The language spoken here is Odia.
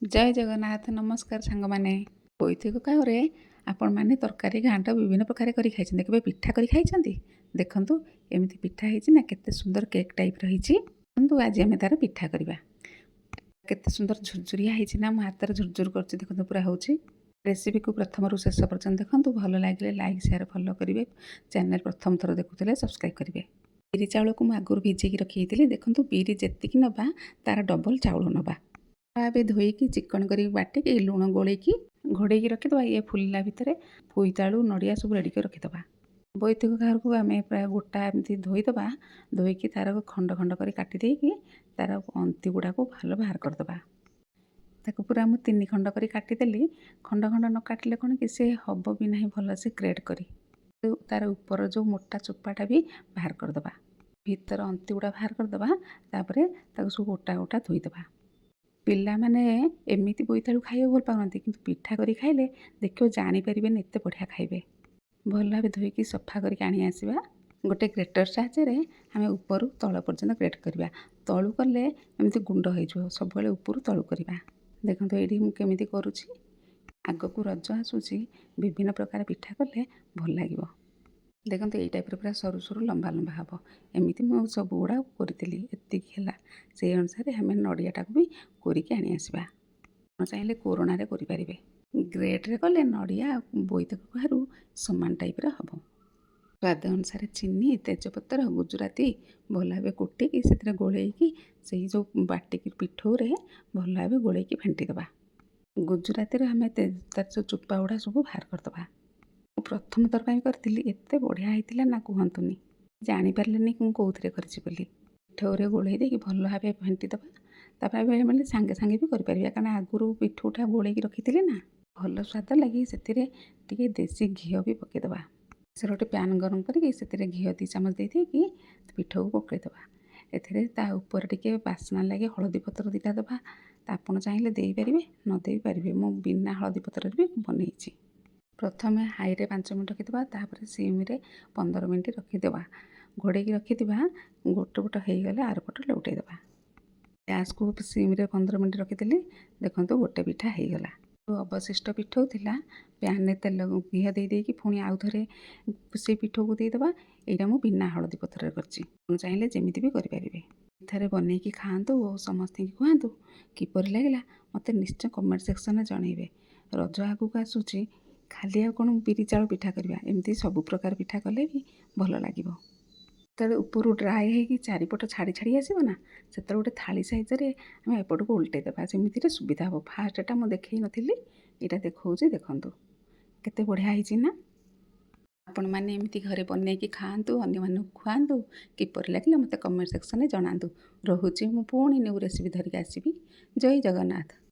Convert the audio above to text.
जय जगन्नाथ नमस्कार सांग माने बोईती ककाउरे आपण माने तरकारी घांट विभिन्न प्रकार करी खाइछन्ते केबे पिठा करी खाइछन्ती देखंतु एमिति पिठा ହେଇଛି ना केते सुंदर केक टाइप रहिछि देखंतु आज हम तार पिठा करबा केते सुंदर झुरझुरिया ହେଇଛି ना मो हातर झुरझुर करछि देखंतु पूरा होछि रेसिपी को प्रथम रु शेष पर्यंत देखंतु भलो लागिले लाइक शेयर फॉलो करिवे चैनल प्रथम थरो देखुथिले सब्सक्राइब करिवे बिरी चाउल को मु आगुर भिजेकी की रखिथिली देखंतु बिरी जेतिकी नबा तार डबल चाउल नबा ଏବେ ଧୋଇକି ଚିକଣ କରିକି ବାଟିକି ଲୁଣ ଗୋଳେଇକି ଘୋଡ଼େଇକି ରଖିଦେବା। ଇଏ ଫୁଲିଲା ଭିତରେ ବୋଇତାଳୁ ନଡ଼ିଆ ସବୁ ରେଡ଼ି କରି ରଖିଦେବା। ବୋଇତିକ କାହାରକୁ ଆମେ ପ୍ରାୟ ଗୋଟା ଏମିତି ଧୋଇଦେବା। ଧୋଇକି ତାର ଖଣ୍ଡ ଖଣ୍ଡ କରି କାଟି ଦେଇକି ତାର ଅନ୍ତି ଗୁଡ଼ାକୁ ଭଲ ବାହାର କରିଦେବା। ତାକୁ ପୁରା ମୁଁ 3 ଖଣ୍ଡ କରି କାଟିଦେଲି। ଖଣ୍ଡ ଖଣ୍ଡ ନ କାଟିଲେ କ'ଣ କି ସେ ହେବ ବି ନାହିଁ ଭଲସେ ଗ୍ରେଟ୍ କରି। ତାର ଉପର ଯେଉଁ ମୋଟା ଚୋପାଟା ବି ବାହାର କରିଦେବା। ଭିତର ଅନ୍ତି ଗୁଡ଼ା ବାହାର କରିଦେବା। ତାପରେ ତାକୁ ସବୁ ଗୋଟା ଗୋଟା ଧୋଇଦେବା। ପିଲାମାନେ ଏମିତି ବୋଇତାଳୁ ଖାଇବାକୁ ଭଲ ପାଉନାହାନ୍ତି କିନ୍ତୁ ପିଠା କରି ଖାଇଲେ ଦେଖିବ ଜାଣିପାରିବେନି ଏତେ ବଢ଼ିଆ ଖାଇବେ। ଭଲ ଭାବେ ଧୋଇକି ସଫା କରିକି ଆଣି ଆସିବା। ଗୋଟେ ଗ୍ରେଟର ସାହାଯ୍ୟରେ ଆମେ ଉପରୁ ତଳ ପର୍ଯ୍ୟନ୍ତ ଗ୍ରେଟ୍ କରିବା। ତଳୁ କଲେ ଏମିତି ଗୁଣ୍ଡ ହେଇଯିବ, ସବୁବେଳେ ଉପରୁ ତଳୁ କରିବା। ଦେଖନ୍ତୁ ଏଇଠି ମୁଁ କେମିତି କରୁଛି। ଆଗକୁ ରଜ ଆସୁଛି, ବିଭିନ୍ନ ପ୍ରକାର ପିଠା କଲେ ଭଲ ଲାଗିବ। ଦେଖନ୍ତୁ ଏଇ ଟାଇପ୍ର ପୁରା ସରୁ ସରୁ ଲମ୍ବା ଲମ୍ବା ହେବ। ଏମିତି ମୁଁ ସବୁ ଗୁଡ଼ା କରିଥିଲି, ଏତିକି ହେଲା। ସେଇ ଅନୁସାରେ ଆମେ ନଡ଼ିଆଟାକୁ ବି କୋରିକି ଆଣି ଆସିବା। ଆପଣ ଚାହିଁଲେ କୋରଣାରେ କରିପାରିବେ। ଗ୍ରେଟ୍ରେ କଲେ ନଡ଼ିଆ ବୋଇତାଳୁ କଖାରୁ ସମାନ ଟାଇପ୍ର ହେବ। ସ୍ୱାଦ ଅନୁସାରେ ଚିନି, ତେଜପତ୍ର, ଗୁଜୁରାତି ଭଲ ଭାବେ କୁଟିକି ସେଥିରେ ଗୋଳେଇକି ସେଇ ଯେଉଁ ବାଟିକି ପିଠଉରେ ଭଲ ଭାବେ ଗୋଳେଇକି ଫେଣ୍ଟି ଦେବା। ଗୁଜୁରାତିରେ ଆମେ ତାର ଯେଉଁ ଚୋପା ଗୁଡ଼ା ସବୁ ବାହାର କରିଦେବା। ମୁଁ ପ୍ରଥମ ଥର ପାଇଁ କରିଥିଲି, ଏତେ ବଢ଼ିଆ ହେଇଥିଲା ନା କୁହନ୍ତୁନି। ଜାଣିପାରିଲେନି ମୁଁ କେଉଁଥିରେ କରିଛି ବୋଲି। ପିଠଉରେ ଗୋଳେଇ ଦେଇକି ଭଲ ଭାବେ ଫେଣ୍ଟି ଦେବା। ତାପରେ ବେଳେ ସାଙ୍ଗେ ସାଙ୍ଗେ ବି କରିପାରିବା, କାରଣ ଆଗରୁ ପିଠଉଟା ଗୋଳେଇକି ରଖିଥିଲେ ନା। ଭଲ ସ୍ୱାଦ ଲାଗି ସେଥିରେ ଟିକେ ଦେଶୀ ଘିଅ ବି ପକାଇଦେବା। ସେରେ ଗୋଟେ ପ୍ୟାନ୍ ଗରମ କରିକି ସେଥିରେ ଘିଅ 2 ଚାମଚ ଦେଇକି ପିଠଉକୁ ପକାଇଦେବା। ଏଥିରେ ତା ଉପରେ ଟିକେ ବାସ୍ନା ଲାଗି ହଳଦୀ ପତ୍ର 2ଟା ଦେବା। ଆପଣ ଚାହିଁଲେ ଦେଇପାରିବେ, ନ ଦେଇପାରିବେ। ମୁଁ ବିନା ହଳଦୀ ପତ୍ରରେ ବି ବନେଇଛି। ପ୍ରଥମେ ହାଇରେ 5 ମିନିଟ୍ ରଖିଦେବା, ତାପରେ ସିମ୍ରେ 15 ମିନିଟ୍ ରଖିଦେବା। ଘୋଡ଼େଇକି ରଖିଥିବା। ଗୋଟେ ପଟ ହେଇଗଲେ ଆର ପଟ ଲଉଟାଇ ଦେବା। ଗ୍ୟାସ୍କୁ ସିମ୍ରେ 15 ମିନିଟ୍ ରଖିଦେଲି। ଦେଖନ୍ତୁ ଗୋଟେ ପିଠା ହେଇଗଲା। ଅବଶିଷ୍ଟ ପିଠଉ ଥିଲା, ପ୍ୟାନ୍ରେ ତେଲ ଘିଅ ଦେଇକି ପୁଣି ଆଉ ଥରେ ସେଇ ପିଠଉକୁ ଦେଇଦେବା। ଏଇଟା ମୁଁ ବିନା ହଳଦୀ ପତ୍ରରେ କରିଛି। ଆପଣ ଚାହିଁଲେ ଯେମିତି ବି କରିପାରିବେ। ଥରେ ବନେଇକି ଖାଆନ୍ତୁ ଓ ସମସ୍ତଙ୍କୁ କୁହନ୍ତୁ କିପରି ଲାଗିଲା ମୋତେ ନିଶ୍ଚୟ କମେଣ୍ଟ ସେକ୍ସନରେ ଜଣାଇବେ। ରଜ ଆଗକୁ ଆସୁଛି, ଖାଲି ଆଉ କ'ଣ ବିରି ଚାଉଳ ପିଠା କରିବା, ଏମିତି ସବୁ ପ୍ରକାର ପିଠା କଲେ ବି ଭଲ ଲାଗିବ। ଯେତେବେଳେ ଉପରୁ ଡ୍ରାଏ ହେଇକି ଚାରିପଟ ଛାଡ଼ି ଛାଡ଼ି ଆସିବ ନା, ସେତେବେଳେ ଗୋଟେ ଥାଳି ସାଇଜରେ ଆମେ ଏପଟକୁ ଓଲଟେଇ ଦେବା। ସେମିତିରେ ସୁବିଧା ହେବ। ଫାଷ୍ଟଟା ମୁଁ ଦେଖେଇ ନଥିଲି, ଏଇଟା ଦେଖାଉଛି। ଦେଖନ୍ତୁ କେତେ ବଢ଼ିଆ ହେଇଛି ନା। ଆପଣମାନେ ଏମିତି ଘରେ ବନେଇକି ଖାଆନ୍ତୁ, ଅନ୍ୟମାନଙ୍କୁ ଖୁଆନ୍ତୁ। କିପରି ଲାଗିଲା ମୋତେ କମେଣ୍ଟ ସେକ୍ସନରେ ଜଣାନ୍ତୁ। ରହୁଛି, ମୁଁ ପୁଣି ନ୍ୟୁ ରେସିପି ଧରିକି ଆସିବି। ଜୟ ଜଗନ୍ନାଥ।